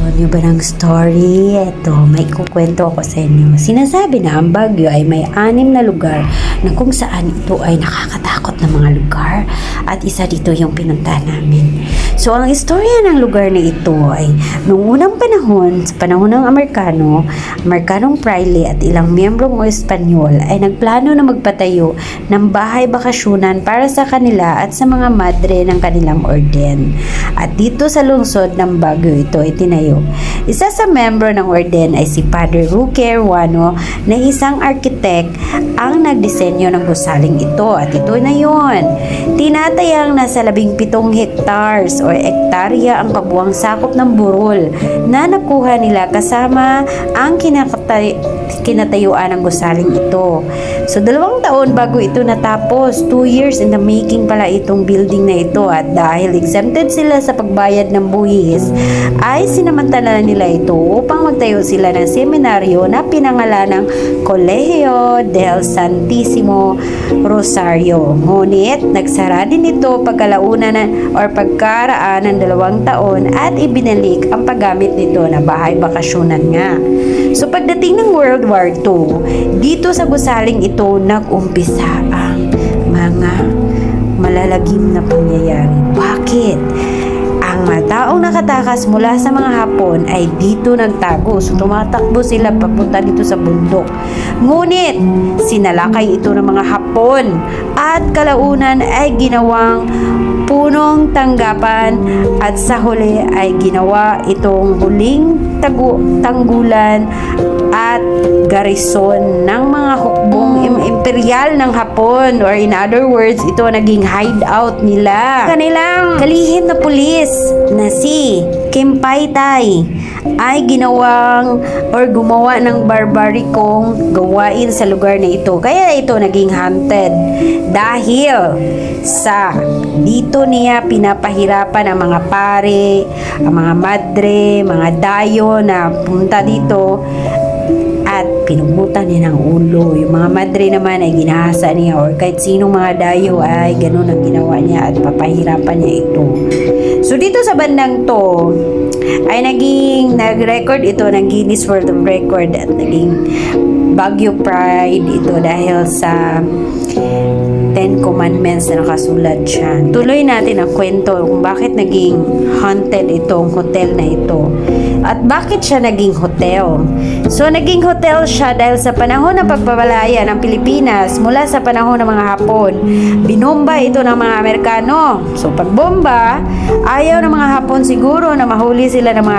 Nyo ba ng story? Ito, may kukwento ako sa inyo. Sinasabi na ang Baguio ay may 6 na lugar na kung saan ito ay nakakatakot na mga lugar at isa dito yung pinuntahan namin. So, ang istorya ng lugar na ito ay noong unang panahon, sa panahon ng Amerikanong Praile at ilang miyembrong Espanyol ay nagplano na magpatayo ng bahay bakasyunan para sa kanila at sa mga madre ng kanilang orden. At dito sa lungsod ng Baguio ito ay tinayo. Isa sa membro ng orden ay si Padre Roque Ruano na isang arkitek ang nagdisenyo ng gusaling ito at ito na yon. Tinatayang nasa 17 hectares o ektarya ang kabuang sakop ng burol na nakuha nila kasama ang kinatayuan ng gusaling ito. So 2 taon bago ito natapos, 2 years in the making pala itong building na ito at dahil exempted sila sa pagbayad ng buwis ay sinamantala nila ito upang magtayo sila ng seminaryo na pinangalanang Colegio del Santísimo Rosario. Ngunit nagsara din ito pagkaraan ng 2 taon at ibinalik ang paggamit nito na bahay bakasyunan nga. So pagdating ng World War II, dito sa gusaling ito nag-umpisa ang mga malalagim na pangyayari. Bakit? Ang mga taong nakatakas mula sa mga Hapon ay dito nagtago. So tumatakbo sila papunta dito sa bundok. Ngunit sinalakay ito ng mga Hapon at kalaunan ay ginawang punong tanggapan at sa huli ay ginawa itong huling tanggulan at garison ng mga hukbong imperial ng Hapon, or in other words, ito naging hideout nila. Kanilang kalihim na pulis na si Kimpaytay ay gumawa ng barbarikong gawain sa lugar na ito. Kaya ito naging haunted dahil sa dito niya pinapahirapan ang mga pare, ang mga madre, mga dayo na punta dito at pinugmutan niya ng ulo. Yung mga madre naman ay ginahasa niya, or kahit sinong mga dayo ay ganun ang ginawa niya at papahirapan niya ito. So dito sa bandang to ay nag-record ito ng Guinness World of Record at naging Baguio Pride ito dahil sa 10 Commandments na nakasulat siya. Tuloy natin ang kwento kung bakit naging haunted itong hotel na ito. At bakit siya naging hotel? So, naging hotel siya dahil sa panahon ng pagpapalaya ng Pilipinas mula sa panahon ng mga Hapon. Binomba ito ng mga Amerikano. So, pagbomba, ayaw ng mga Hapon siguro na mahuli sila ng mga Amerikano